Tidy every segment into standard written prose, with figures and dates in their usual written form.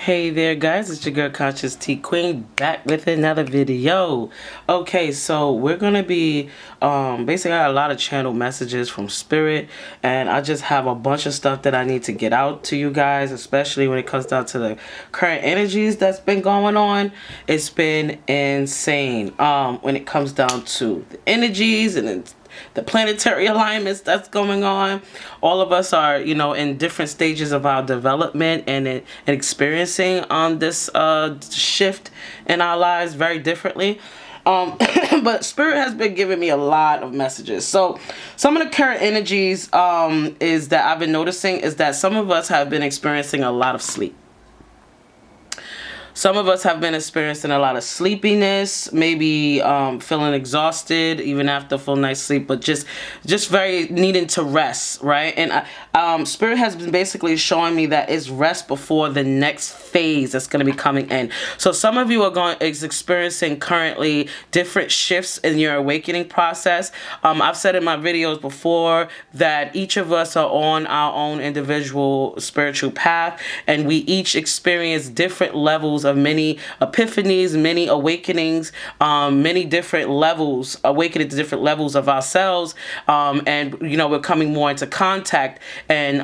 Hey there guys, it's your girl Consciousteaqueen back with another video. Okay, so we're gonna be basically I got a lot of channel messages from spirit, and I just have a bunch of stuff that I need to get out to you guys, especially when it comes down to the current energies that's been going on. It's been insane when it comes down to the energies and the planetary alignments that's going on. All of us are, in different stages of our development and experiencing this shift in our lives very differently. But spirit has been giving me a lot of messages. So some of the current energies is that I've been noticing is that some of us have been experiencing a lot of sleep. Some of us have been experiencing a lot of sleepiness, maybe feeling exhausted even after a full night's sleep, but just very needing to rest, right? And Spirit has been basically showing me that it's rest before the next phase that's going to be coming in. So some of you is experiencing currently different shifts in your awakening process. I've said in my videos before that each of us are on our own individual spiritual path, and we each experience different levels of many epiphanies, many awakenings, many different levels, awakening to different levels of ourselves, and we're coming more into contact and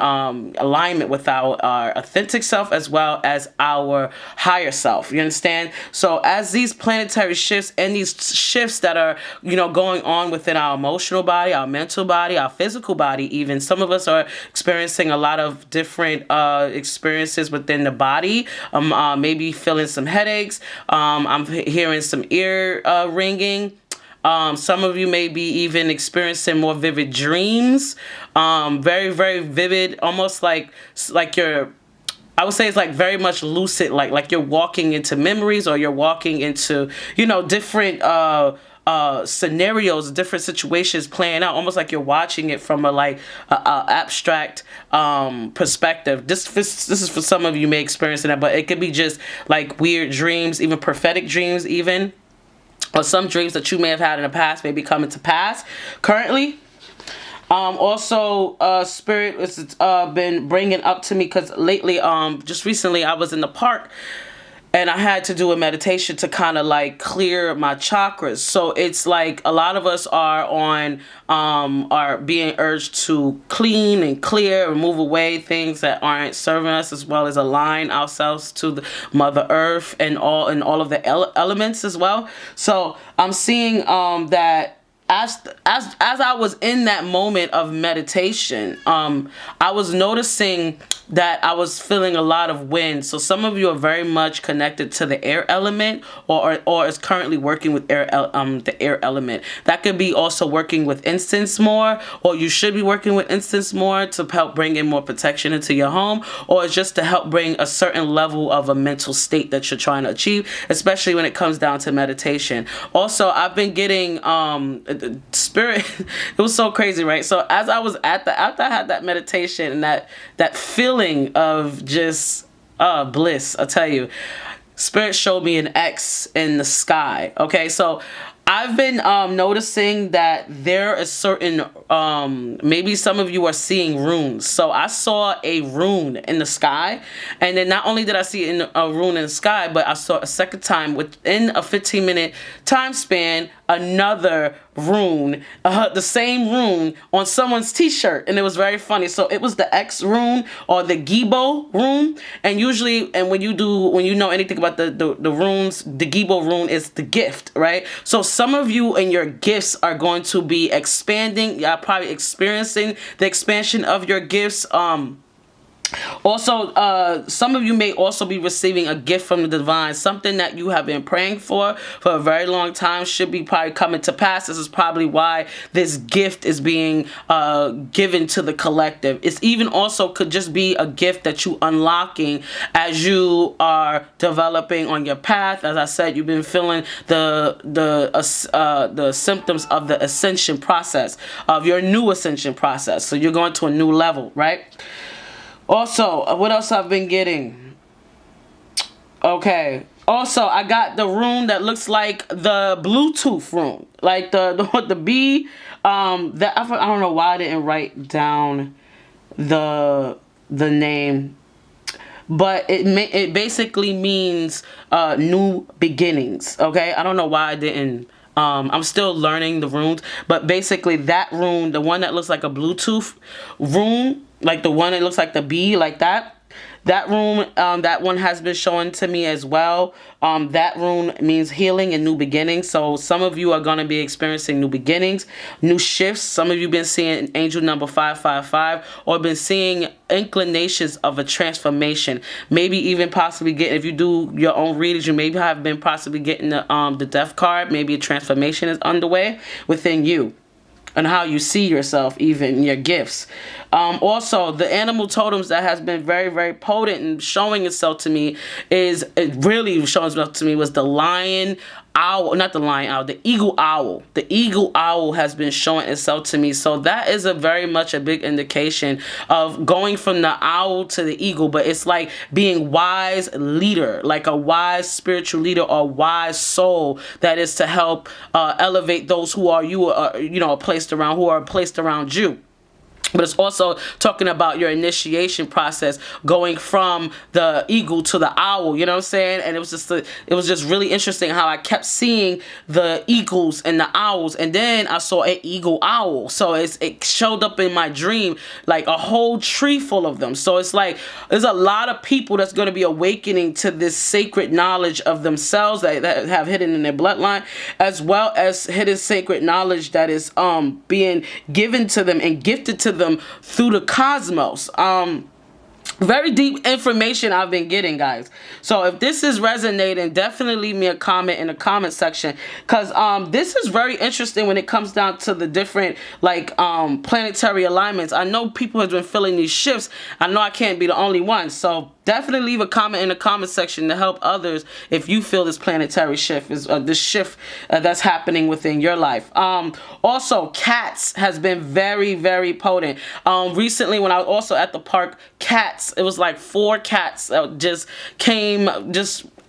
alignment with our authentic self as well as our higher self. You understand? So as these planetary shifts and these shifts that are going on within our emotional body, our mental body, our physical body, even some of us are experiencing a lot of different experiences within the body. Maybe feeling some headaches. I'm hearing some ear ringing. Some of you may be even experiencing more vivid dreams. Very, very vivid, almost like you're, I would say it's like very much lucid, like you're walking into memories, or you're walking into, different scenarios, different situations playing out, almost like you're watching it from a abstract perspective. This is for some of you may experience that, but it could be just like weird dreams, even prophetic dreams, even, or some dreams that you may have had in the past may be coming to pass currently. Also, spirit has been bringing up to me, because lately, just recently, I was in the park and I had to do a meditation to kind of like clear my chakras. So it's like a lot of us are being urged to clean and clear, remove away things that aren't serving us, as well as align ourselves to the Mother Earth and all of the elements as well. So I'm seeing that as I was in that moment of meditation, I was noticing that I was feeling a lot of wind. So some of you are very much connected to the air element, or is currently working with the air element. That could be also working with incense more, or you should be working with incense more to help bring in more protection into your home, or it's just to help bring a certain level of a mental state that you're trying to achieve, especially when it comes down to meditation. Also, I've been getting spirit. It was so crazy, right? So as I was after I had that meditation and that feeling of just bliss, I tell you, spirit showed me an X in the sky. Okay, so I've been noticing that there is certain, maybe some of you are seeing runes. So I saw a rune in the sky, and then not only did I see a rune in the sky, but I saw a second time within a 15-minute time span, another rune, the same rune on someone's t-shirt, and it was very funny. So it was the X rune, or the Gibo rune, and usually, and when you know anything about the runes, the Gibo rune is the gift, right? So some of you and your gifts are going to be expanding. You're probably experiencing the expansion of your gifts. Also, some of you may also be receiving a gift from the divine, something that you have been praying for a very long time should be probably coming to pass. This is probably why this gift is being given to the collective. It's even also could just be a gift that you unlocking as you are developing on your path. As I said, you've been feeling the symptoms of the ascension process, of your new ascension process. So you're going to a new level, right? Also, what else I've been getting? Okay. Also, I got the rune that looks like the Bluetooth rune, like the B. That I don't know why I didn't write down the name. but it basically means new beginnings. Okay, I don't know why I didn't. I'm still learning the runes, but basically that rune, the one that looks like a Bluetooth rune, like the one that looks like the B, like that. That rune, that one has been shown to me as well. That rune means healing and new beginnings. So some of you are going to be experiencing new beginnings, new shifts. Some of you been seeing angel number 555, or been seeing inclinations of a transformation. Maybe even possibly getting, if you do your own readings, you maybe have been possibly getting the death card. Maybe a transformation is underway within you, and how you see yourself, even your gifts. Also, the animal totems that has been very, very potent and showing itself to me is, it really showing itself to me, was the lion owl, not the lion owl, the eagle owl. The eagle owl has been showing itself to me. So that is a very much a big indication of going from the owl to the eagle, but it's like being wise leader, like a wise spiritual leader or wise soul that is to help elevate those who are you, placed around, who are placed around you. But it's also talking about your initiation process, going from the eagle to the owl, you know what I'm saying? And it was just really interesting how I kept seeing the eagles and the owls, and then I saw an eagle owl. So it showed up in my dream like a whole tree full of them. So it's like there's a lot of people that's going to be awakening to this sacred knowledge of themselves that have hidden in their bloodline, as well as hidden sacred knowledge that is being given to them and gifted to them through the cosmos. Very deep information I've been getting, guys. So if this is resonating, definitely leave me a comment in the comment section, because this is very interesting when it comes down to the different planetary alignments. I know people have been feeling these shifts. I know I can't be the only one. So definitely leave a comment in the comment section to help others if you feel this planetary shift is this shift that's happening within your life. Also, cats has been very, very potent. Recently, when I was also at the park, cats, it was like 4 cats just came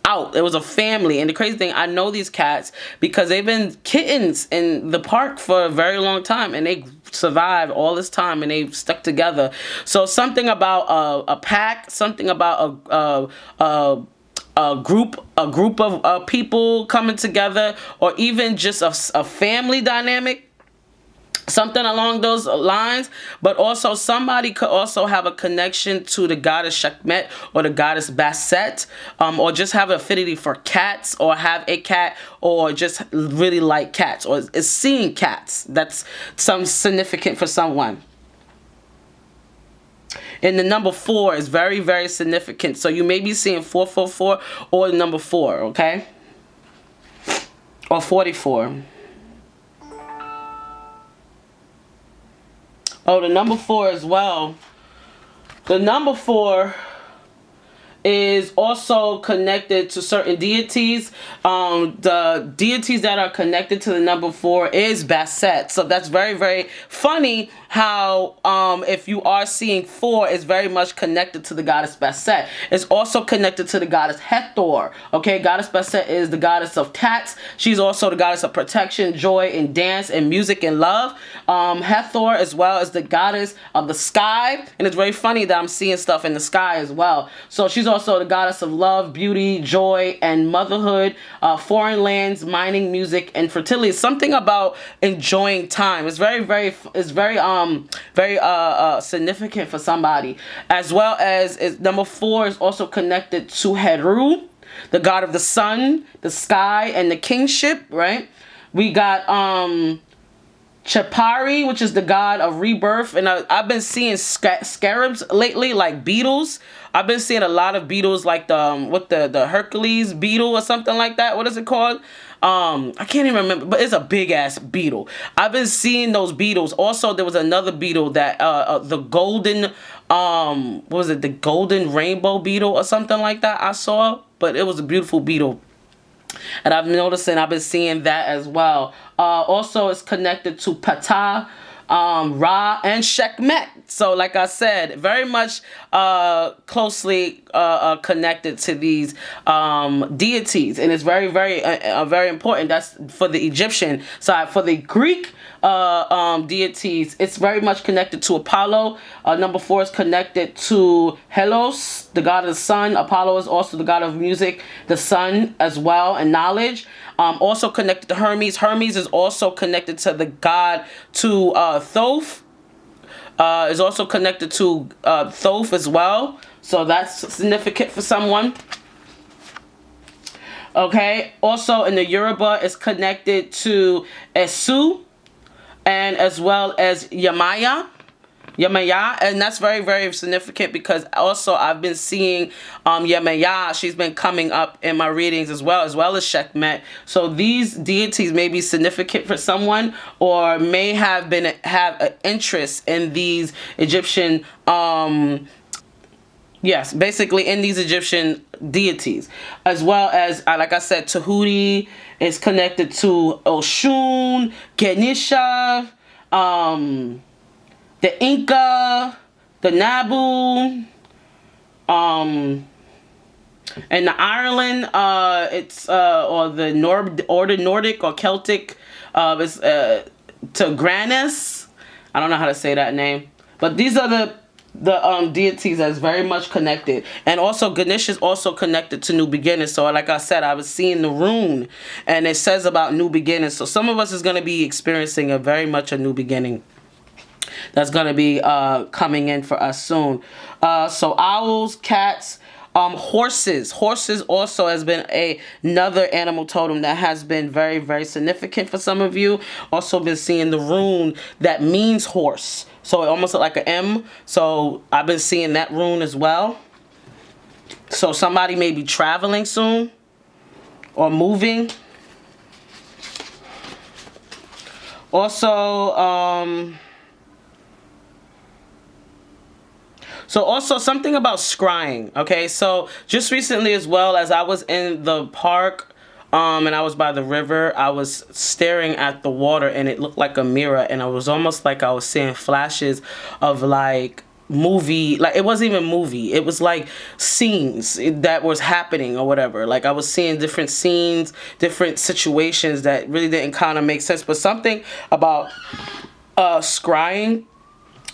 out. It was a family, and the crazy thing, I know these cats because they've been kittens in the park for a very long time, and they survived all this time, and they've stuck together. So something about a pack, something about a group of people coming together, or even just a family dynamic, something along those lines. But also somebody could also have a connection to the goddess Sekhmet or the goddess Basset, or just have an affinity for cats, or have a cat, or just really like cats, or is seeing cats. That's some significant for someone. And the number 4 is very, very significant. So you may be seeing 444 or the number 4, okay? Or 44. Oh, the number 4 as well. The number 4 is also connected to certain deities. The deities that are connected to the number 4 is Basset. So that's very, very funny how if you are seeing 4, it's very much connected to the goddess Basset. It's also connected to the goddess Hathor. Okay, goddess Basset is the goddess of cats. She's also the goddess of protection, joy, and dance, and music, and love. Hathor as well as the goddess of the sky, and it's very funny that I'm seeing stuff in the sky as well. So she's also the goddess of love, beauty, joy, and motherhood, foreign lands, mining, music, and fertility. Something about enjoying time. It's very, very significant for somebody. As well as number 4 is also connected to Heru, the god of the sun, the sky, and the kingship, right? We got Chapari, which is the god of rebirth, and I've been seeing scarabs lately, like beetles. I've been seeing a lot of beetles, like the Hercules beetle or something like that. What is it called? I can't even remember, but it's a big ass beetle. I've been seeing those beetles. Also, there was another beetle that the golden what was it? The golden rainbow beetle or something like that I saw, but it was a beautiful beetle. And I've been seeing that as well. Also, it's connected to Ptah, Ra, and Sekhmet. So like I said, very much closely connected to these deities, and it's very, very important. That's for the Egyptian side. For the Greek deities, it's very much connected to Apollo. Number 4 is connected to Helos, the god of the sun. Apollo is also the god of music, the sun as well, and knowledge. Also connected to Hermes. Hermes is also connected to the god to Thoth. Is also connected to Thoth as well. So that's significant for someone. Okay. Also in the Yoruba, it's connected to Esu, and as well as Yamaya, and that's very, very significant because also I've been seeing Yamaya. She's been coming up in my readings as well as Sekhmet. So these deities may be significant for someone, or may have an interest in these Egyptian yes, basically in these Egyptian deities, as well as, like I said, Tahuti is connected to Oshun, Ganesha, the Inca, the Nabu, and the Ireland, it's or the Nordic or Celtic, is to Granis. I don't know how to say that name, but these are the deities that's very much connected. And also Ganesh is also connected to new beginnings. So like I said, I was seeing the rune, and it says about new beginnings. So some of us is going to be experiencing very much a new beginning that's going to be coming in for us soon. So owls, cats, horses also has been another animal totem that has been very, very significant for some of you. Also been seeing the rune that means horse, so it almost look like an M. So I've been seeing that rune as well. So somebody may be traveling soon or moving. Also so also something about scrying. Okay, so just recently as well, as I was in the park and I was by the river, I was staring at the water, and it looked like a mirror, and it was almost like I was seeing flashes of like movie, like it wasn't even movie, it was like scenes that was happening or whatever. Like I was seeing different scenes, different situations that really didn't kind of make sense, but something about scrying.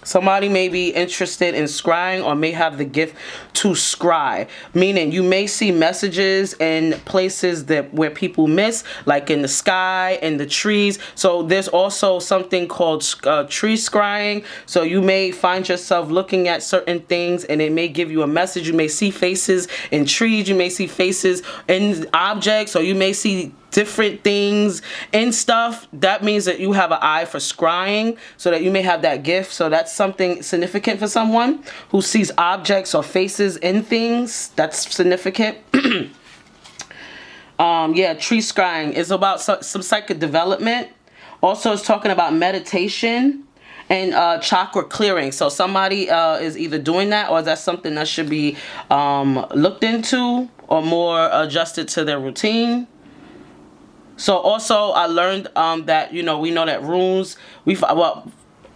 Somebody may be interested in scrying, or may have the gift to scry, meaning you may see messages in places where people miss, like in the sky and the trees. So there's also something called tree scrying. So you may find yourself looking at certain things, and it may give you a message. You may see faces in trees, you may see faces in objects, or you may see different things and stuff. That means that you have an eye for scrying, so that you may have that gift. So that's something significant for someone who sees objects or faces in things. That's significant. Yeah, tree scrying is about some psychic development. Also, it's talking about meditation and chakra clearing. So somebody is either doing that, or that's something that should be looked into or more adjusted to their routine. So also I learned that, we know that runes,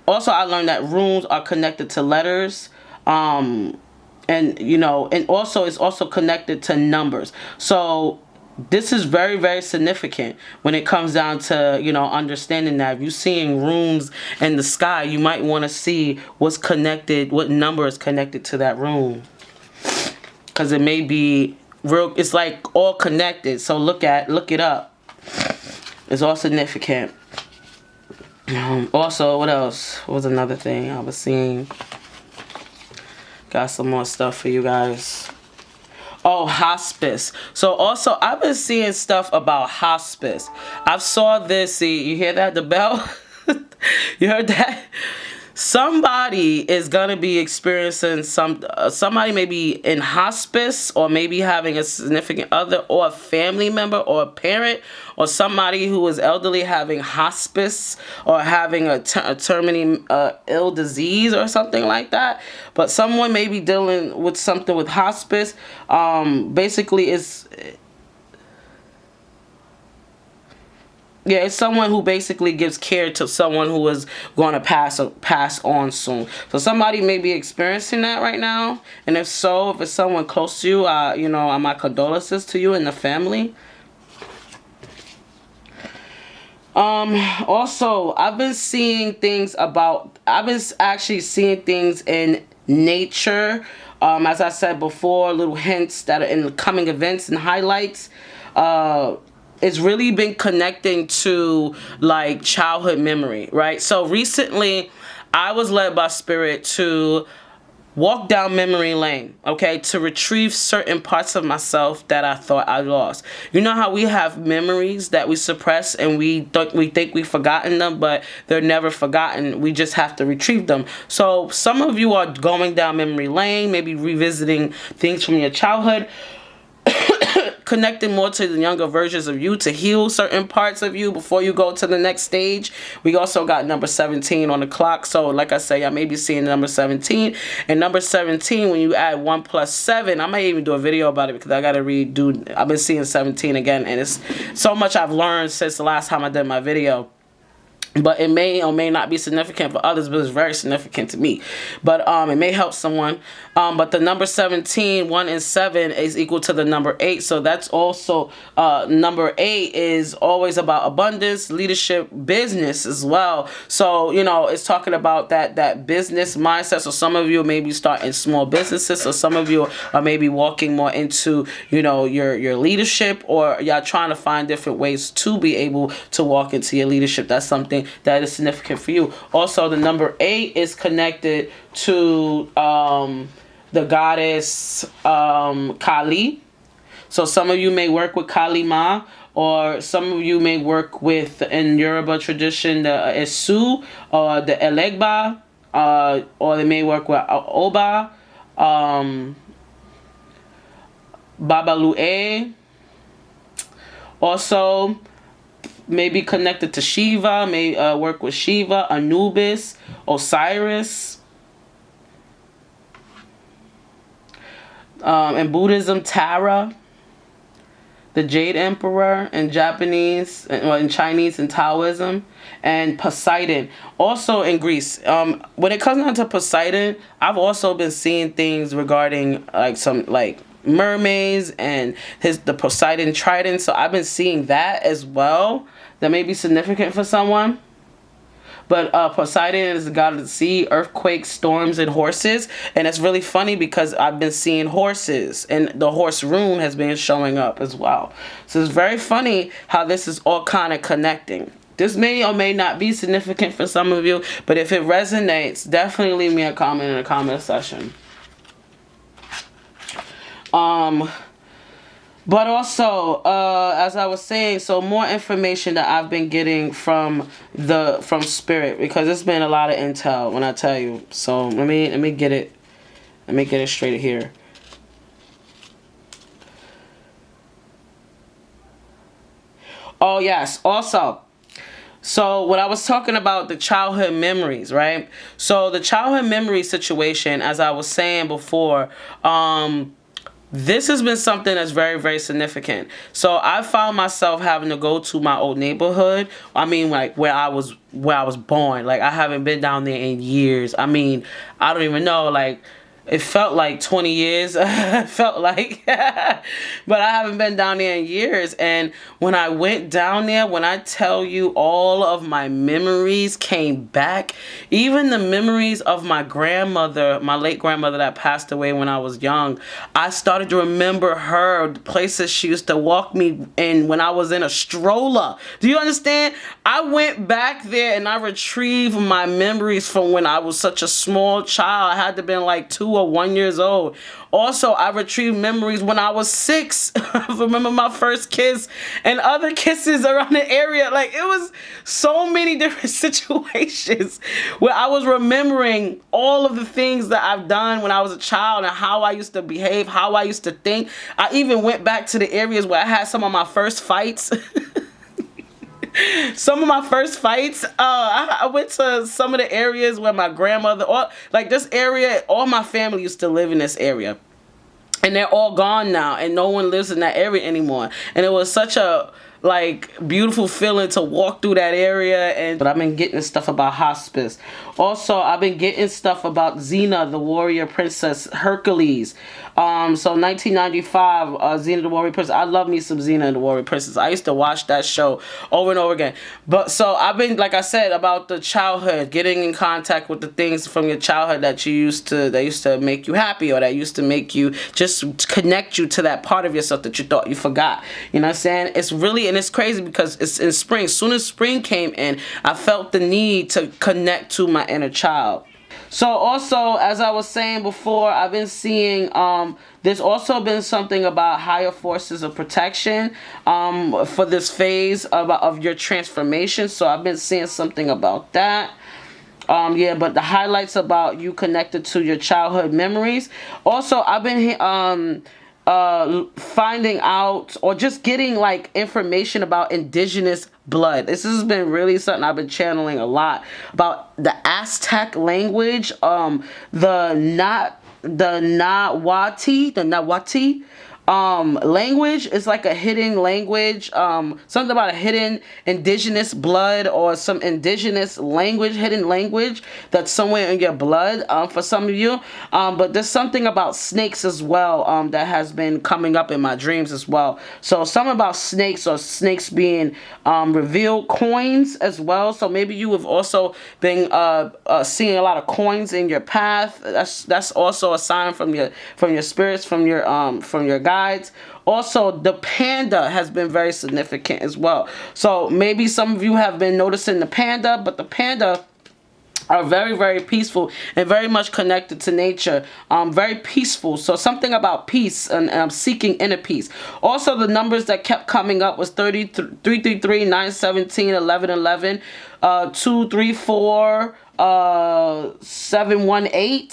also I learned that runes are connected to letters, and and also it's also connected to numbers. So this is very, very significant when it comes down to, understanding that if you're seeing runes in the sky, you might want to see what's connected, what number is connected to that rune, because it may be real. It's like all connected. So look it up. It's all significant. Also, what else? What was another thing I was seeing? Got some more stuff for you guys. Oh, hospice. So also, I've been seeing stuff about hospice. I saw this. See, you hear that? The bell? You heard that? Somebody is gonna be experiencing somebody may be in hospice, or maybe having a significant other or a family member or a parent or somebody who is elderly having hospice, or having a terminating ill disease or something like that. But someone may be dealing with something with hospice. Basically, Yeah, it's someone who basically gives care to someone who is going to pass on soon. So somebody may be experiencing that right now, and if so, if it's someone close to you, my condolences to you and the family. Also, I've been actually seeing things in nature. As I said before, little hints that are in the coming events and highlights. It's really been connecting to like childhood memory, right? So recently I was led by spirit to walk down memory lane, okay, to retrieve certain parts of myself that I thought I lost. You know how we have memories that we suppress and we think we've forgotten them, but they're never forgotten. We just have to retrieve them. So some of you are going down memory lane, maybe revisiting things from your childhood, connecting more to the younger versions of you to heal certain parts of you before you go to the next stage. We also got number 17 on the clock. So like I say, I may be seeing number 17. And number 17, when you add 1 plus 7, I might even do a video about it because I got to redo. I've been seeing 17 again. And it's so much I've learned since the last time I did my video. But it may or may not be significant for others, but it's very significant to me. But it may help someone. But the number 17, 1 and 7 is equal to the number 8. So that's also number 8 is always about abundance, leadership, business as well. So, it's talking about that business mindset. So some of you may be starting small businesses. So some of you are maybe walking more into, your leadership, or y'all trying to find different ways to be able to walk into your leadership. That's something that is significant for you. Also, the number 8 is connected to the goddess Kali. So some of you may work with Kali Ma, or some of you may work with, in Yoruba tradition, the Esu or the Elegba, or they may work with Oba, Babalue. Also, may be connected to Shiva, may work with Shiva, Anubis, Osiris. In Buddhism, Tara, the Jade Emperor, in Japanese, well, in Chinese and Taoism, and Poseidon. Also in Greece. When it comes down to Poseidon, I've also been seeing things regarding some mermaids and the Poseidon trident. So I've been seeing that as well. That may be significant for someone. But Poseidon is the god of the sea, earthquakes, storms, and horses. And it's really funny because I've been seeing horses, and the horse rune has been showing up as well. So it's very funny how this is all kind of connecting. This may or may not be significant for some of you, but if it resonates, definitely leave me a comment in the comment section. But also, as I was saying, so more information that I've been getting from spirit, because it's been a lot of intel when I tell you. So let me get it. Let me get it straight here. Oh yes, also. So when I was talking about the childhood memories, right? So the childhood memory situation, as I was saying before, this has been something that's very, very significant. So I found myself having to go to my old neighborhood. I mean, like where I was born. Like I haven't been down there in years. I mean, I don't even know. Like it felt like 20 years. It felt like, but I haven't been down there in years. And when I went down there, when I tell you all of my memories came back, even the memories of my grandmother, my late grandmother that passed away when I was young, I started to remember her, the places she used to walk me in when I was in a stroller. Do you understand? I went back there and I retrieved my memories from when I was such a small child. I had to have been like 2 or 1 years old. Also, I retrieved memories when I was 6. I remember my first kiss and other kisses around the area. Like it was so many different situations where I was remembering all of the things that I've done when I was a child and how I used to behave, how I used to think. I even went back to the areas where I had some of my first fights. Some of my first fights, I went to some of the areas where my grandmother, or like this area, all my family used to live in this area. And they're all gone now, and no one lives in that area anymore. And it was such a like beautiful feeling to walk through that area. And but I've been getting stuff about hospice. Also, I've been getting stuff about Xena, the warrior princess, Hercules. So 1995, Xena the Warrior Princess. I love me some Xena and the Warrior Princess. I used to watch that show over and over again. But so I've been, like I said, about the childhood, getting in contact with the things from your childhood that used to make you happy, or that used to make you just connect you to that part of yourself that you thought you forgot. You know what I'm saying? It's really, and it's crazy because it's in spring. As soon as spring came in, I felt the need to connect to my inner child. So also, as I was saying before, I've been seeing, there's also been something about higher forces of protection for this phase of your transformation. So I've been seeing something about that. Yeah, but the highlights about you connected to your childhood memories. Also, I've been finding out or just getting like information about indigenous blood. This has been really something I've been channeling a lot about the Aztec language, the Nahuatl language is like a hidden language, something about a hidden indigenous blood or some indigenous language, hidden language that's somewhere in your blood, for some of you. But there's something about snakes as well, that has been coming up in my dreams as well. So something about snakes, or snakes being revealed, coins as well. So maybe you have also been seeing a lot of coins in your path. That's also a sign from your spirits, from your guides. Also, the panda has been very significant as well. So maybe some of you have been noticing the panda, but the panda are very, very peaceful and very much connected to nature. Very peaceful. So something about peace and seeking inner peace. Also, the numbers that kept coming up was 333, 917, 1111, 234, 718.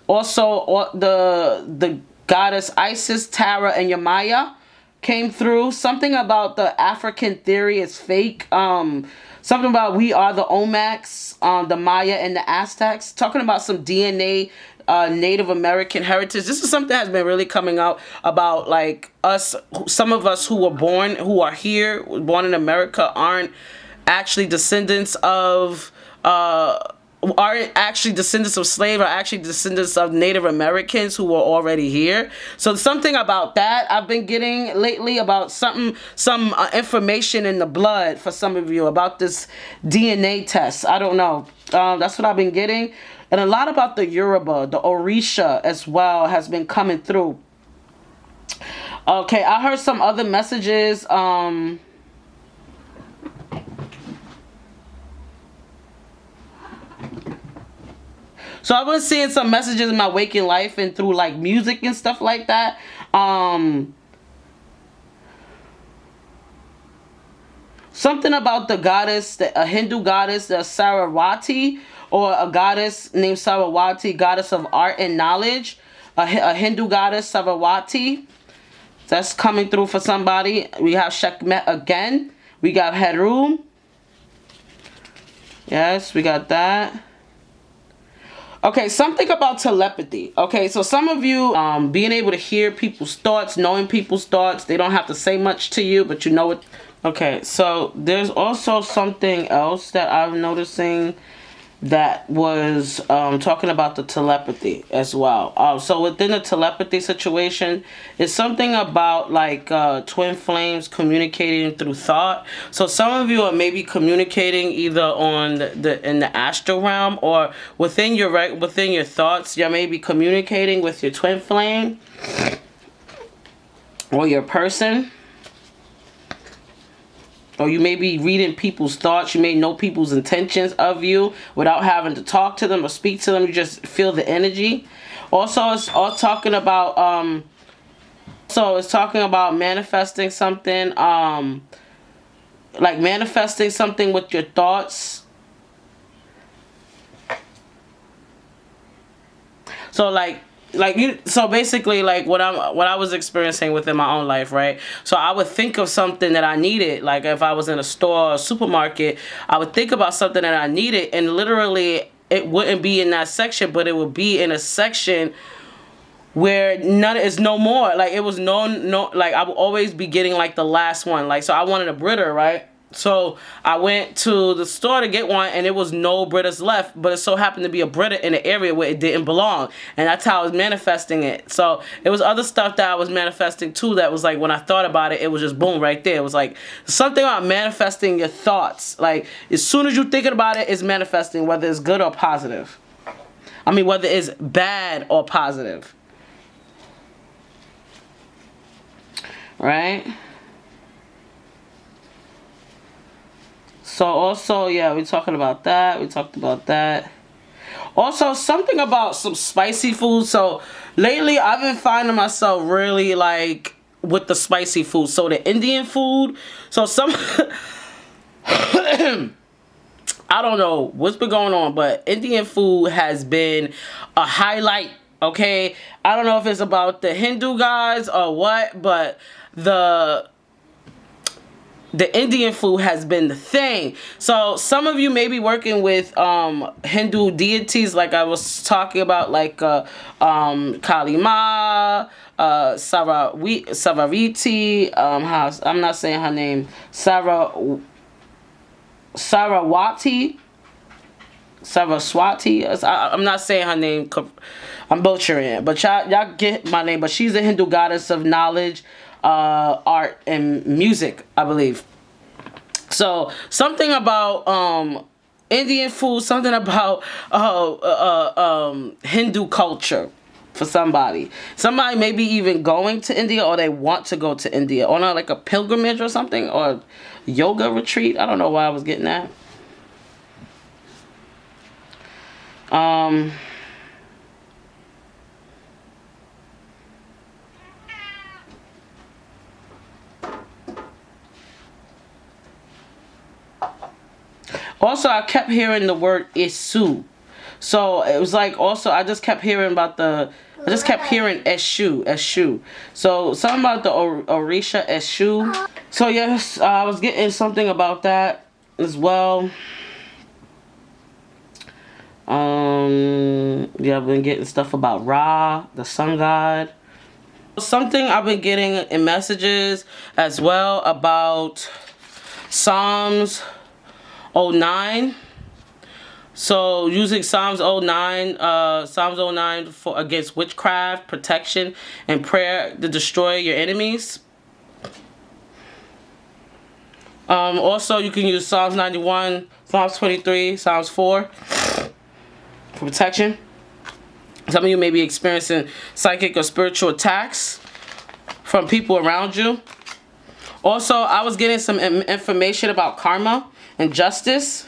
Also, the goddess Isis, Tara, and Yamaya came through. Something about the African theory is fake. Something about we are the Olmecs, the Maya, and the Aztecs. Talking about some DNA, Native American heritage. This is something that has been really coming out about, like, us. Some of us who are here, born in America, aren't actually descendants of aren't actually descendants of slaves, are actually descendants of Native Americans who were already here. So something about that I've been getting lately, about some information in the blood for some of you about this DNA test. I don't know. That's what I've been getting. And a lot about the Yoruba, the Orisha as well has been coming through. Okay, I heard some other messages. So I've been seeing some messages in my waking life and through like music and stuff like that. Something about the goddess, a Hindu goddess, the Saraswati, or a goddess named Saraswati, goddess of art and knowledge. A Hindu goddess, Saraswati. That's coming through for somebody. We have Sekhmet again. We got Heru. Yes, we got that. Okay, something about telepathy. Okay, so some of you being able to hear people's thoughts, knowing people's thoughts. They don't have to say much to you, but you know it. Okay, so there's also something else that I'm noticing that was talking about the telepathy as well. So within the telepathy situation, it's something about like twin flames communicating through thought. So some of you are maybe communicating either on in the astral realm, or within your thoughts. You may be communicating with your twin flame or your person. Or you may be reading people's thoughts. You may know people's intentions of you without having to talk to them or speak to them. You just feel the energy. Also, it's all talking about manifesting something, like manifesting something with your thoughts. So basically like what I was experiencing within my own life, right? So I would think of something that I needed, like if I was in a store or supermarket, I would think about something that I needed, and literally it wouldn't be in that section, but it would be in a section where none is no more. Like it was no like I would always be getting like the last one. Like so I wanted a Brita, right? So I went to the store to get one and it was no Britas left, but it so happened to be a Brita in an area where it didn't belong. And that's how I was manifesting it. So it was other stuff that I was manifesting too that was like when I thought about it, it was just boom right there. It was like something about manifesting your thoughts. Like as soon as you're thinking about it, it's manifesting, whether it's good or positive. I mean, whether it's bad or positive. Right? So also, yeah, we talking about that. We talked about that. Also, something about some spicy food. So lately, I've been finding myself really like with the spicy food. So the Indian food. So some, I don't know what's been going on, but Indian food has been a highlight. Okay, I don't know if it's about the Hindu guys or what, but the Indian food has been the thing. So some of you may be working with Hindu deities, like I was talking about, like Kali Ma, Savariti. I'm not saying her name. Saraswati. I'm not saying her name. I'm butchering it, but y'all get my name. But she's a Hindu goddess of knowledge, art, and music, I believe. So something about Indian food, something about Hindu culture for somebody. Somebody may be even going to India, or they want to go to India on like a pilgrimage or something, or yoga retreat. I don't know why I was getting that. Also, I kept hearing the word Isu. So it was like also I just kept hearing Eshu. So something about the Orisha Eshu. So yes, I was getting something about that as well. Yeah, I've been getting stuff about Ra, the sun god. Something I've been getting in messages as well about Psalms 09. So using Psalms 09 for against witchcraft, protection, and prayer to destroy your enemies. Also, you can use Psalms 91, Psalms 23, Psalms 4 for protection. Some of you may be experiencing psychic or spiritual attacks from people around you. Also, I was getting some information about karma and justice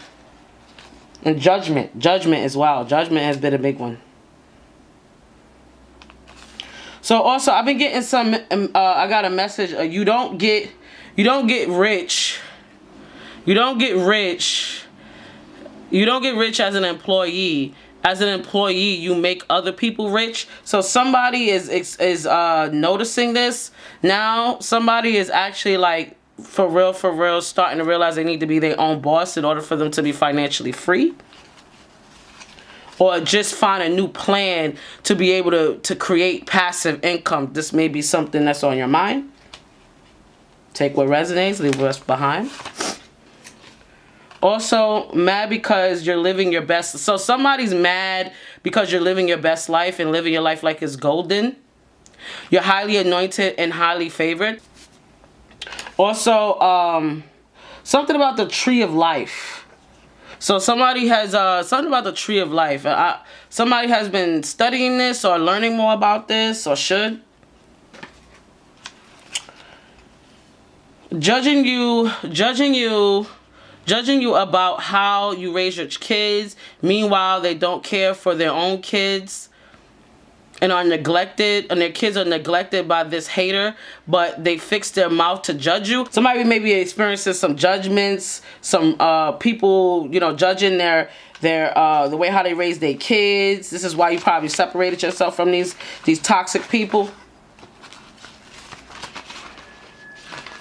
and judgment. Judgment as well. Judgment has been a big one. So also, I've been getting some. I got a message. You don't get rich. You don't get rich. You don't get rich as an employee. As an employee, you make other people rich. So somebody is noticing this now. Somebody is actually like for real starting to realize they need to be their own boss in order for them to be financially free, or just find a new plan to be able to create passive income. This may be something that's on your mind. Take what resonates, leave the rest behind. Also, mad because you're living your best. So somebody's mad because you're living your best life and living your life like it's golden. You're highly anointed and highly favored. Also, something about the tree of life. So somebody has something about the tree of life. Somebody has been studying this or learning more about this, or should. Judging you about how you raise your kids. Meanwhile, they don't care for their own kids and are neglected, and their kids are neglected by this hater, but they fix their mouth to judge you. Somebody may be experiencing some judgments, some people, judging their the way how they raise their kids. This is why you probably separated yourself from these toxic people.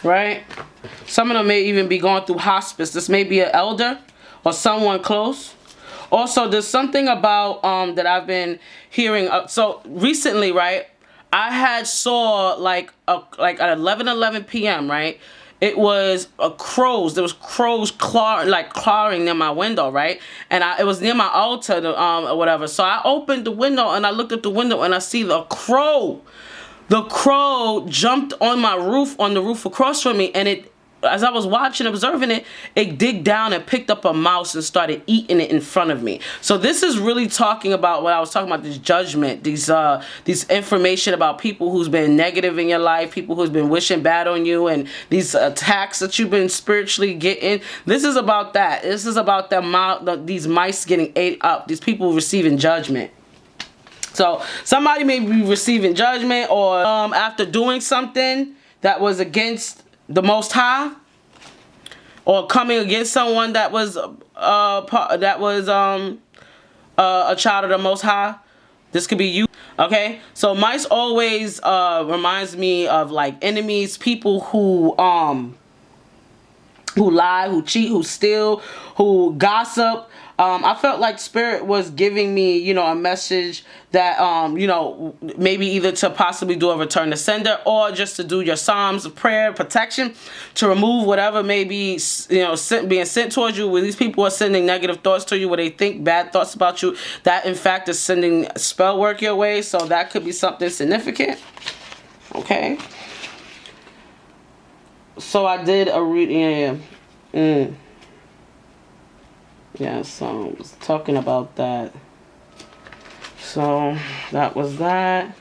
Right? Some of them may even be going through hospice. This may be an elder or someone close. Also, there's something about that I've been hearing. So recently, right, I had saw like at 11 p.m., right? It was crows. There was crows clawing near my window, right? And it was near my altar, or whatever. So I opened the window and I looked at the window and I see the crow. The crow jumped on my roof, on the roof across from me, and as I was watching, observing it, it digged down and picked up a mouse and started eating it in front of me. So this is really talking about what I was talking about, this judgment, these information about people who's been negative in your life, people who's been wishing bad on you, and these attacks that you've been spiritually getting. This is about that. This is about these mice getting ate up, these people receiving judgment. So somebody may be receiving judgment, or after doing something that was against the Most High, or coming against someone that was a child of the Most High. This could be you. Okay, so mice always reminds me of like enemies, people who lie, who cheat, who steal, who gossip. I felt like Spirit was giving me, you know, a message that, you know, maybe either to possibly do a return to sender, or just to do your psalms of prayer, protection, to remove whatever may be, you know, being sent towards you, where these people are sending negative thoughts to you, where they think bad thoughts about you. That, in fact, is sending spell work your way. So that could be something significant. Okay. So I did a reading. Yeah, so I was talking about that. So that was that.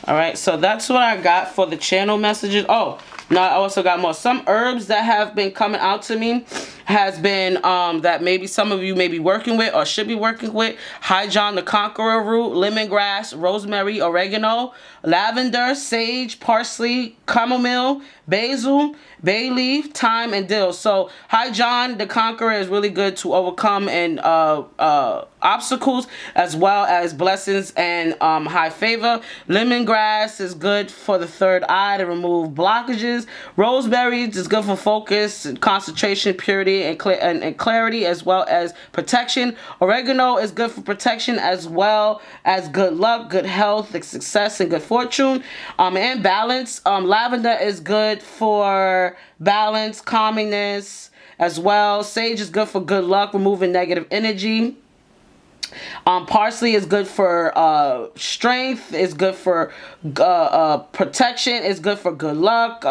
Alright, so that's what I got for the channel messages. Oh, no, I also got more. Some herbs that have been coming out to me has been that maybe some of you may be working with or should be working with. High John the Conqueror root, lemongrass, rosemary, oregano, lavender, sage, parsley, chamomile, basil, bay leaf, thyme, and dill. So High John the Conqueror is really good to overcome and obstacles, as well as blessings and high favor. Lemongrass is good for the third eye, to remove blockages. Rosemary is good for focus, concentration, purity, and clarity, as well as protection. Oregano is good for protection, as well as good luck, good health, success, and good fortune, and balance. Lavender is good for balance, calmingness as well. Sage is good for good luck, removing negative energy. Parsley is good for strength, is good for protection, is good for good luck,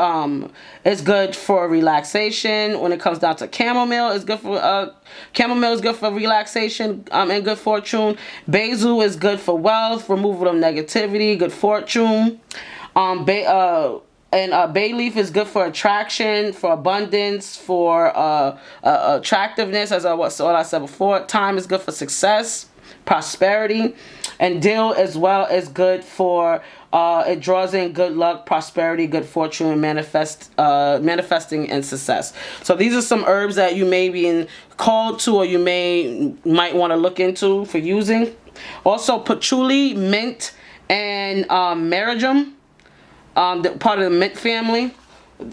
it's good for relaxation. When it comes down to chamomile, is good for relaxation and good fortune. Basil is good for wealth, removal of negativity, good fortune. Bay leaf is good for attraction, for abundance, for attractiveness, as what I said before. Thyme is good for success, prosperity. And dill as well is good for, it draws in good luck, prosperity, good fortune, and manifesting and success. So these are some herbs that you may be called to, or you might want to look into for using. Also, patchouli, mint, and marjoram. Part of the mint family,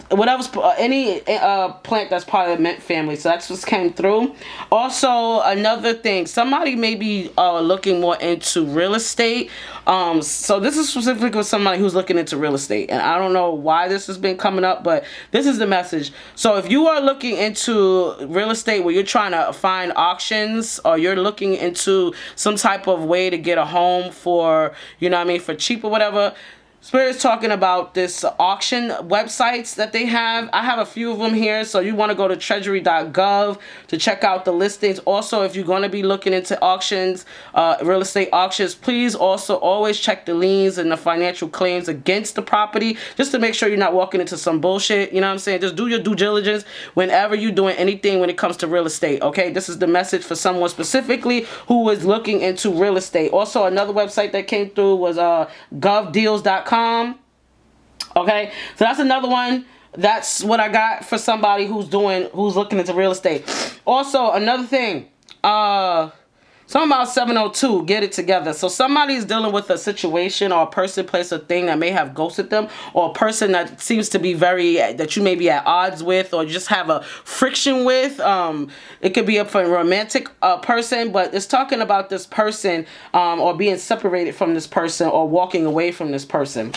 whatever's any plant that's part of the mint family. So that's what came through. Also, another thing, somebody may be looking more into real estate. So this is specifically for somebody who's looking into real estate, and I don't know why this has been coming up, but this is the message. So if you are looking into real estate, where you're trying to find auctions, or you're looking into some type of way to get a home for, you know what I mean, for cheap or whatever, Spirit's talking about this auction websites that they have. I have a few of them here, so you want to go to treasury.gov to check out the listings. Also, if you're going to be looking into auctions, real estate auctions, please also always check the liens and the financial claims against the property, just to make sure you're not walking into some bullshit. You know what I'm saying? Just do your due diligence whenever you're doing anything when it comes to real estate, okay? This is the message for someone specifically who is looking into real estate. Also, another website that came through was govdeals.com. Okay, so that's another one. That's what I got for somebody who's looking into real estate. Also, another thing, Something about 702, get it together. So somebody's dealing with a situation or a person, place, or thing that may have ghosted them, or a person that seems to be that you may be at odds with, or just have a friction with. It could be a romantic person, but it's talking about this person or being separated from this person or walking away from this person.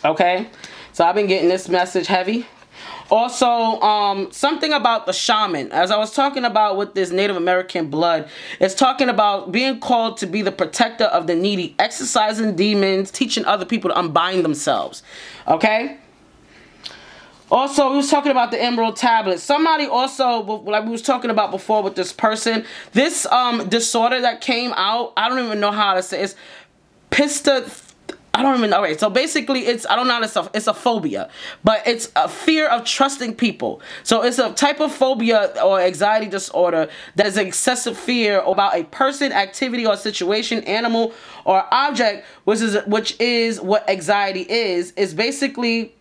Okay? So I've been getting this message heavy. Also, something about the shaman. As I was talking about with this Native American blood, it's talking about being called to be the protector of the needy, exorcising demons, teaching other people to unbind themselves. Okay? Also, we was talking about the emerald tablet. Somebody also, like we was talking about before with this person, this disorder that came out, I don't even know how to say it. It's I don't even know. All right, so basically I don't know how to, it's a phobia, but it's a fear of trusting people. So it's a type of phobia or anxiety disorder that is excessive fear about a person, activity, or situation, animal, or object, which is what anxiety is basically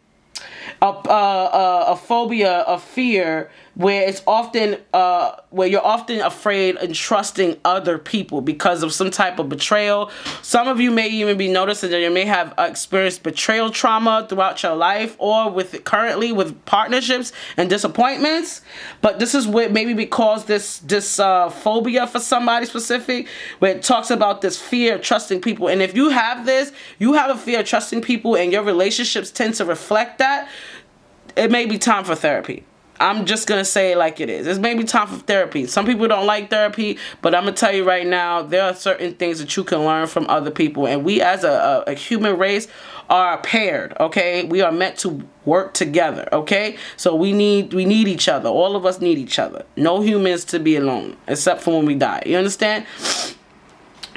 a phobia of fear where it's often where you're often afraid and trusting other people because of some type of betrayal. Some of you may even be noticing that you may have experienced betrayal trauma throughout your life, or currently with partnerships and disappointments. But this is what maybe because this phobia for somebody specific, where it talks about this fear of trusting people. And if you have this, you have a fear of trusting people, and your relationships tend to reflect that, it may be time for therapy. I'm just going to say it like it is. It's maybe time for therapy. Some people don't like therapy, but I'm going to tell you right now, there are certain things that you can learn from other people. And we as a human race are paired, okay? We are meant to work together, okay? So we need each other. All of us need each other. No humans to be alone, except for when we die. You understand?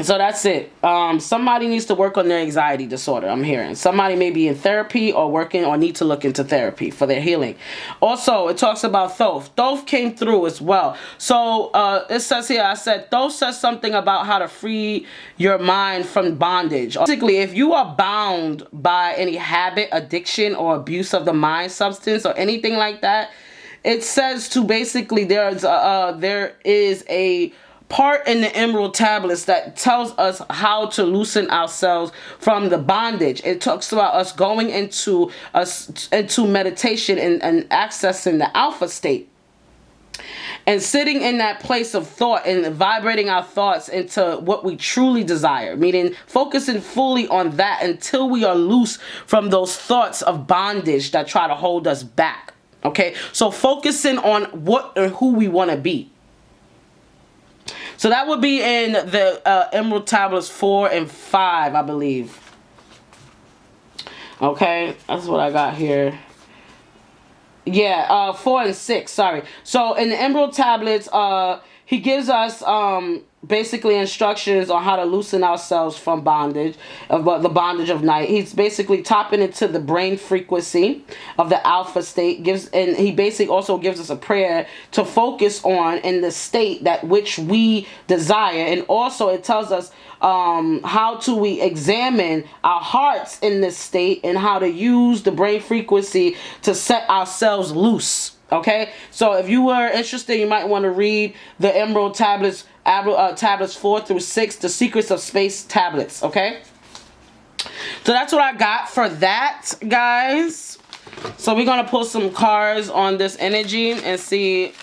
So that's it. Somebody needs to work on their anxiety disorder, I'm hearing. Somebody may be in therapy or working or need to look into therapy for their healing. Also, it talks about Thoth. Thoth came through as well. So it says here, I said, Thoth says something about how to free your mind from bondage. Basically, if you are bound by any habit, addiction, or abuse of the mind, substance, or anything like that, it says to basically there is a part in the emerald tablets that tells us how to loosen ourselves from the bondage. It talks about us going into meditation and accessing the alpha state and sitting in that place of thought and vibrating our thoughts into what we truly desire, meaning focusing fully on that until we are loose from those thoughts of bondage that try to hold us back. Okay, so focusing on what and who we want to be. So that would be in the Emerald Tablets 4 and 5, I believe. Okay, that's what I got here. Yeah, 4 and 6, sorry. So in the Emerald Tablets, he gives us basically instructions on how to loosen ourselves from bondage, the bondage of night. He's basically tapping into the brain frequency of the alpha state. And he basically also gives us a prayer to focus on in the state that which we desire. And also it tells us how to we examine our hearts in this state and how to use the brain frequency to set ourselves loose. Okay, so if you were interested, you might want to read the Emerald Tablets, tablets 4 through 6, the Secrets of Space tablets. Okay, so that's what I got for that, guys. So we're gonna pull some cards on this energy and see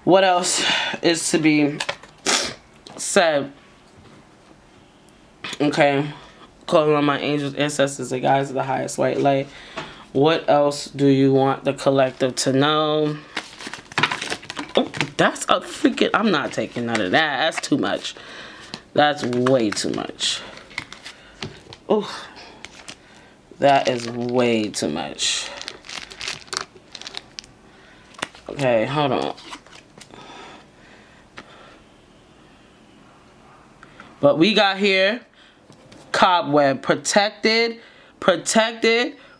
what else is to be said. Okay, calling on my angels, ancestors, and guides of the highest white light. What else do you want the collective to know? Oh, that's a freaking... I'm not taking none of that. That's too much. That's way too much. Oh, that is way too much. Okay, hold on. But we got here cobweb, protected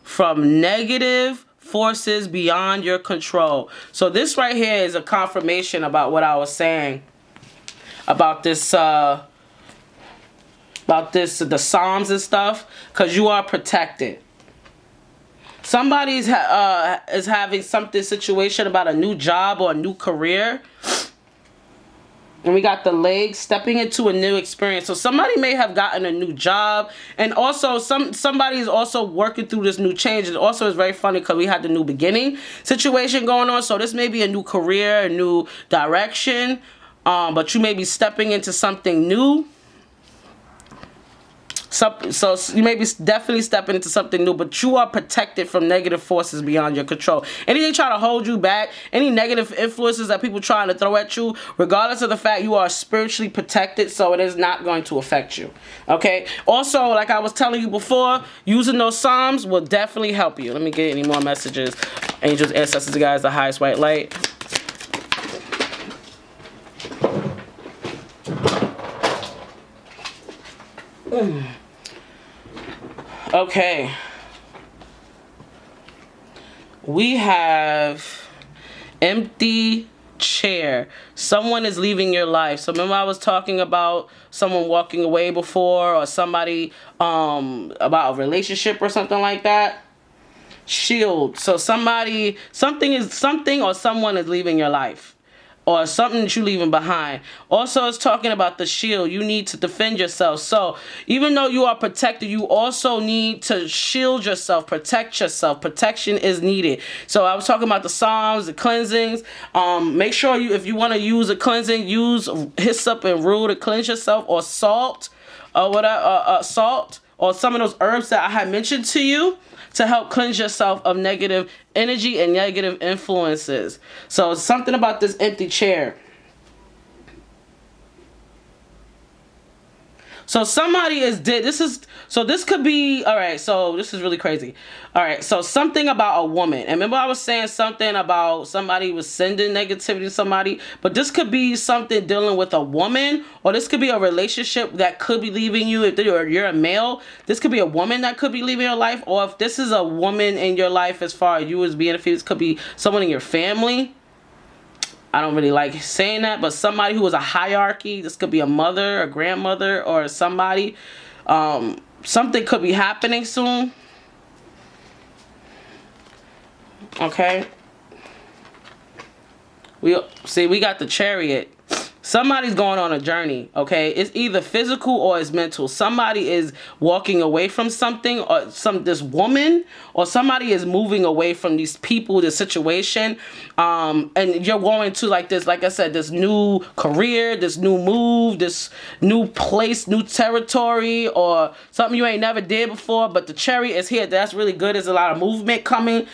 from negative forces beyond your control. So this right here is a confirmation about what I was saying about this the Psalms and stuff, because you are protected. Somebody's is having something situation about a new job or a new career. And we got the leg, stepping into a new experience. So somebody may have gotten a new job, and also somebody is also working through this new change. It also is very funny because we had the new beginning situation going on. So this may be a new career, a new direction, but you may be stepping into something new. So you may be definitely stepping into something new, but you are protected from negative forces beyond your control. Anything trying to hold you back, any negative influences that people trying to throw at you, regardless of the fact you are spiritually protected, so it is not going to affect you. Okay? Also, like I was telling you before, using those Psalms will definitely help you. Let me get any more messages. Angels, ancestors, guys, the highest white light. Okay. We have empty chair. Someone is leaving your life. So remember I was talking about someone walking away before, or somebody about a relationship or something like that. Shield. So something or someone is leaving your life, or something that you're leaving behind. Also, it's talking about the shield. You need to defend yourself. So even though you are protected, you also need to shield yourself, protect yourself. Protection is needed. So I was talking about the Psalms, the cleansings. Make sure if you want to use a cleansing, use hyssop and rue to cleanse yourself, or salt, or whatever, salt, or some of those herbs that I had mentioned to you, to help cleanse yourself of negative energy and negative influences. So something about this empty chair. So somebody this could be, all right, so this is really crazy. All right, so something about a woman. And remember I was saying something about somebody was sending negativity to somebody, but this could be something dealing with a woman, or this could be a relationship that could be leaving you. If you're a male, this could be a woman that could be leaving your life, or if this is a woman in your life as far as you as being a female, this could be someone in your family. I don't really like saying that, but somebody who was a hierarchy. This could be a mother, a grandmother, or somebody. Something could be happening soon. Okay. We got the Chariot. Somebody's going on a journey, okay? It's either physical or it's mental. Somebody is walking away from something, or this woman, or somebody is moving away from these people, this situation, and you're going to, like this, like I said, this new career, this new move, this new place, new territory, or something you ain't never did before. But the Chariot is here. That's really good. There's a lot of movement coming.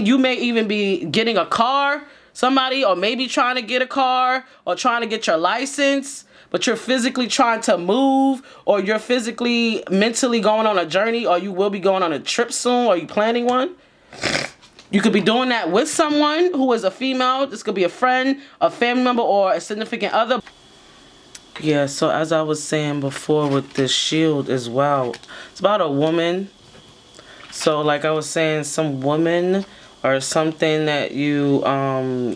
You may even be getting a car. Somebody, or maybe trying to get a car, or trying to get your license, but you're physically trying to move, or you're physically, mentally going on a journey, or you will be going on a trip soon, or you planning one. You could be doing that with someone who is a female. This could be a friend, a family member, or a significant other. Yeah, so as I was saying before with this shield as well, it's about a woman. So like I was saying, some woman, or something that you,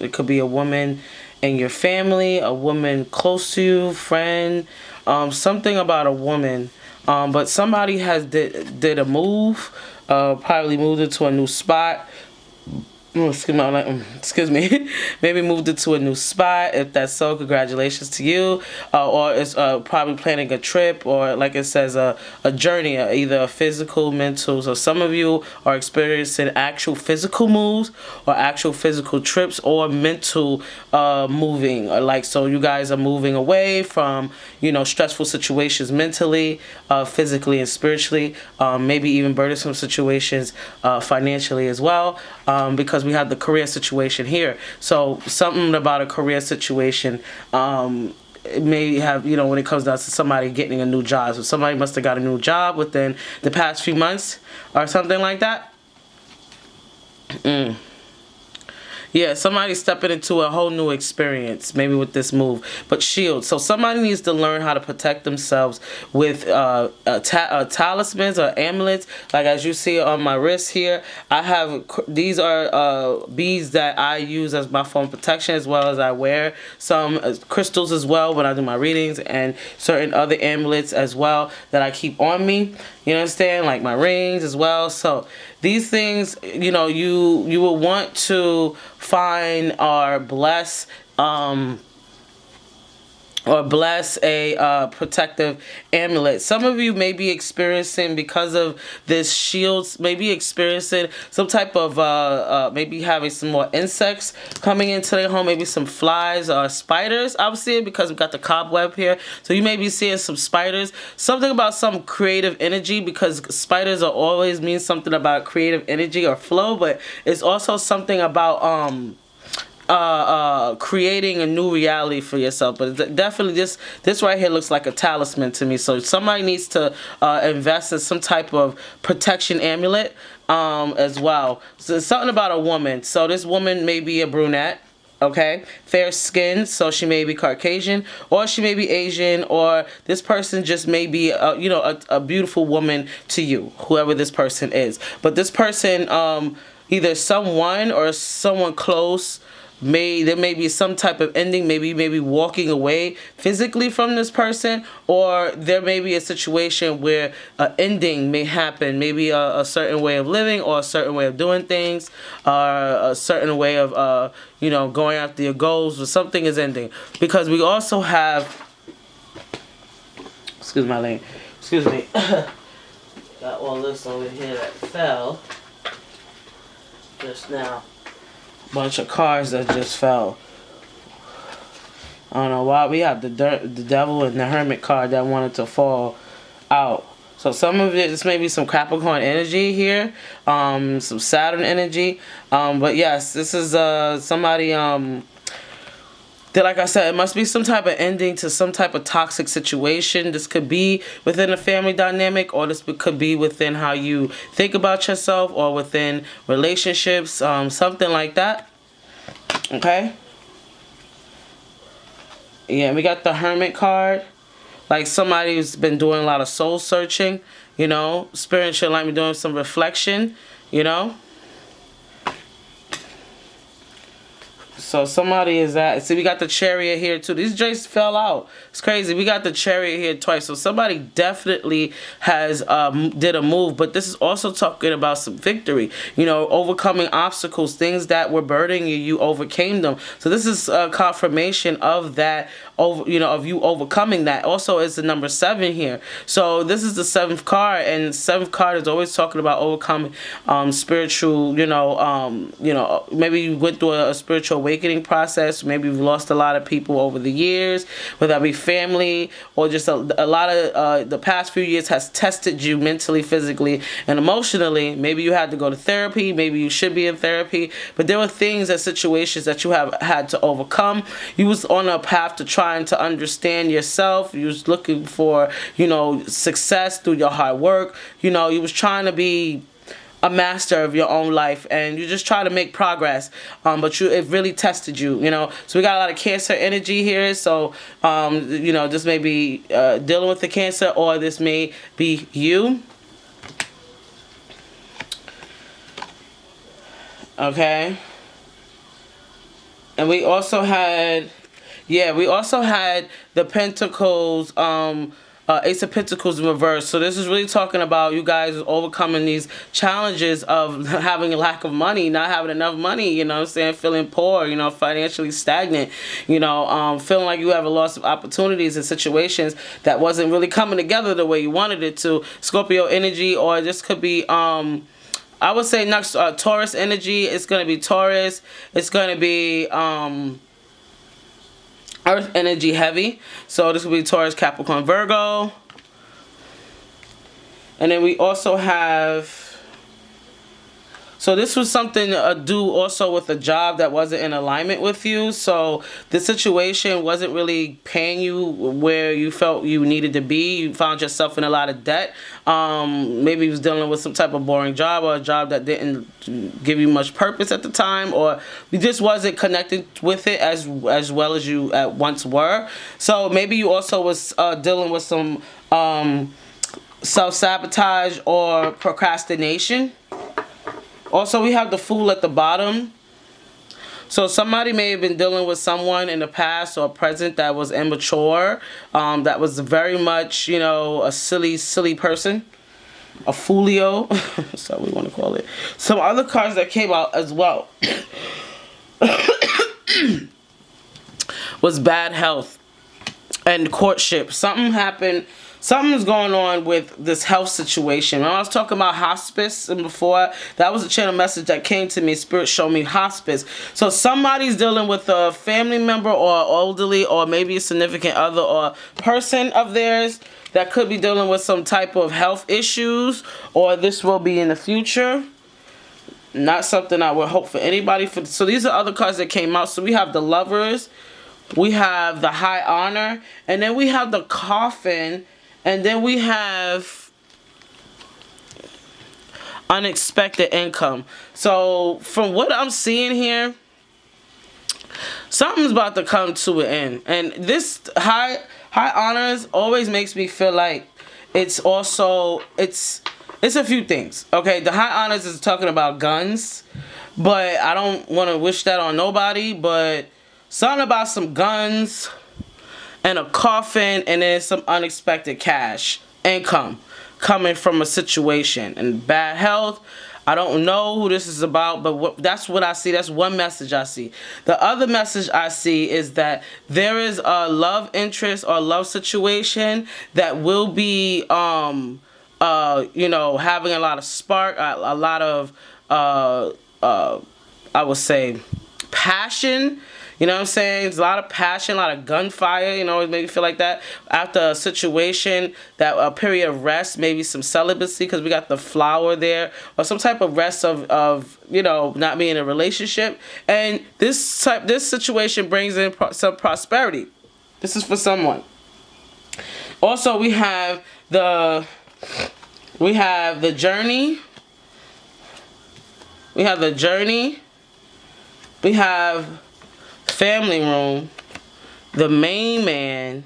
it could be a woman in your family, a woman close to you, friend, something about a woman. But somebody has did a move, probably moved into a new spot. Excuse me. Maybe moved into a new spot. If that's so, congratulations to you. Or it's probably planning a trip, or like it says, a journey, either a physical, mental. So some of you are experiencing actual physical moves, or actual physical trips, or mental moving. Or like, so you guys are moving away from, stressful situations mentally, physically, and spiritually. Maybe even burdensome situations financially as well. Because we have the career situation here. So something about a career situation, it may have, when it comes down to somebody getting a new job. So somebody must have got a new job within the past few months, or something like that. Yeah, somebody's stepping into a whole new experience, maybe with this move. But shield. So somebody needs to learn how to protect themselves with talismans or amulets. Like as you see on my wrist here, I have, these are beads that I use as my form of protection, as well as I wear some crystals as well when I do my readings, and certain other amulets as well that I keep on me. You understand? Like my rings as well. So these things, you know, you will want to find or bless a protective amulet. Some of you may be experiencing, because of this shields, maybe experiencing some type of maybe having some more insects coming into their home, maybe some flies or spiders. I'm seeing, because we've got the cobweb here, so you may be seeing some spiders. Something about some creative energy, because spiders are always mean something about creative energy or flow, but it's also something about creating a new reality for yourself. But definitely this right here looks like a talisman to me. So somebody needs to invest in some type of protection amulet as well. So it's something about a woman. So this woman may be a brunette, okay, fair skin, so she may be Caucasian, or she may be Asian, or this person just may be you know, a beautiful woman to you, whoever this person is. But this person, either someone or someone close, there may be some type of ending, maybe walking away physically from this person, or there may be a situation where an ending may happen, maybe a certain way of living, or a certain way of doing things, or a certain way of you know, going after your goals, or something is ending. Because we also have, excuse my lane, excuse me, got all this over here that fell just now. Bunch of cards that just fell. I don't know why. We have the devil and the hermit card that wanted to fall out. So some of it, this may be some Capricorn energy here, some Saturn energy. But yes, this is somebody that, like I said, it must be some type of ending to some type of toxic situation. This could be within a family dynamic, or this could be within how you think about yourself, or within relationships, something like that. Okay? Yeah, we got the Hermit card. Like somebody who's been doing a lot of soul searching, you know, spiritual, like me doing some reflection, you know. So somebody is that. See, we got the Chariot here too. These Jays fell out. It's crazy. We got the Chariot here twice. So somebody definitely has did a move. But this is also talking about some victory. You know, overcoming obstacles, things that were burdening you. You overcame them. So this is a confirmation of that. You know, of you overcoming that. Also, is the number 7 here. So this is the 7th card, and the 7th card is always talking about overcoming spiritual. You know, maybe you went through a spiritual awakening process. Maybe you've lost a lot of people over the years, whether that be family, or just a lot of the past few years has tested you mentally, physically, and emotionally. Maybe you had to go to therapy. Maybe you should be in therapy. But there were things and situations that you have had to overcome. You was on a path to trying to understand yourself. You was looking for, you know, success through your hard work. You know, you was trying to be a master of your own life, and you just try to make progress, but it really tested you, you know. So we got a lot of Cancer energy here. So you know, this may be dealing with the Cancer, or this may be you. Okay. And we also had, yeah, we also had the Pentacles, Ace of Pentacles in reverse. So this is really talking about you guys overcoming these challenges of having a lack of money, not having enough money, you know what I'm saying, feeling poor, you know, financially stagnant, you know, feeling like you have a loss of opportunities and situations that wasn't really coming together the way you wanted it to. Scorpio energy, or this could be I would say next Taurus energy. It's going to be Taurus. It's going to be Earth energy heavy. So this will be Taurus, Capricorn, Virgo. And then we also have, So this was something to do also with a job that wasn't in alignment with you. So the situation wasn't really paying you where you felt you needed to be. You found yourself in a lot of debt. Maybe you was dealing with some type of boring job, or a job that didn't give you much purpose at the time, or you just wasn't connected with it as well as you at once were. So maybe you also was dealing with some self-sabotage or procrastination. Also, we have the Fool at the bottom. So somebody may have been dealing with someone in the past or present that was immature, that was very much, you know, a silly person, a foolio, that's how we want to call it. Some other cards that came out as well was bad health and courtship. Something happened. Something's going on with this health situation. When I was talking about hospice and before, that was a channel message that came to me. Spirit showed me hospice. So somebody's dealing with a family member or elderly or maybe a significant other or person of theirs that could be dealing with some type of health issues, or this will be in the future. Not something I would hope for anybody. So these are other cards that came out. So we have the Lovers, we have the High Honor, and then we have the Coffin. And then we have unexpected income. So from what I'm seeing here, something's about to come to an end. And this high honors always makes me feel like it's also, it's a few things. Okay, the High Honors is talking about guns, but I don't want to wish that on nobody, but something about some guns and a coffin, and then some unexpected cash income coming from a situation. And bad health, I don't know who this is about, but that's what I see. That's one message I see. The other message I see is that there is a love interest or love situation that will be you know, having a lot of spark, a lot of I would say passion. You know what I'm saying? There's a lot of passion, a lot of gunfire, you know, it made me feel like that. After a situation, that a period of rest, maybe some celibacy, because we got the Flower there, or some type of rest of you know, not being in a relationship. And this situation brings in some prosperity. This is for someone. Also, we have the Journey. We have the Journey. We have Family Room, the Main Man,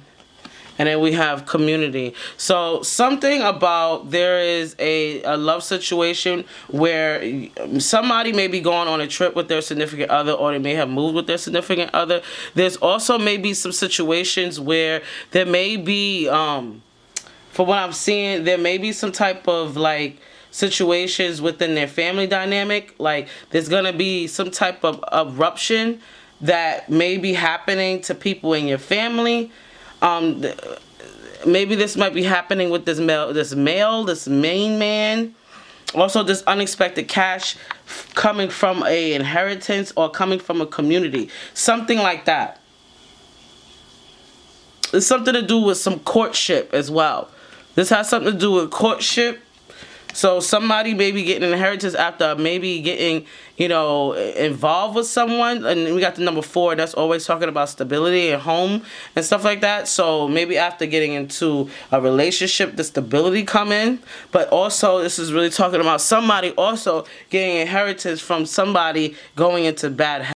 and then we have Community. So something about there is a love situation where somebody may be going on a trip with their significant other, or they may have moved with their significant other. There's also maybe some situations where there may be, from what I'm seeing, there may be some type of like situations within their family dynamic. Like there's gonna be some type of eruption that may be happening to people in your family. Maybe this might be happening with this main man. Also, this unexpected cash coming from a inheritance or coming from a community. Something like that. It's something to do with some courtship as well. This has something to do with courtship. So somebody may be getting an inheritance after maybe getting, you know, involved with someone. And we got the number 4. That's always talking about stability and home and stuff like that. So maybe after getting into a relationship, the stability come in. But also this is really talking about somebody also getting inheritance from somebody going into bad health.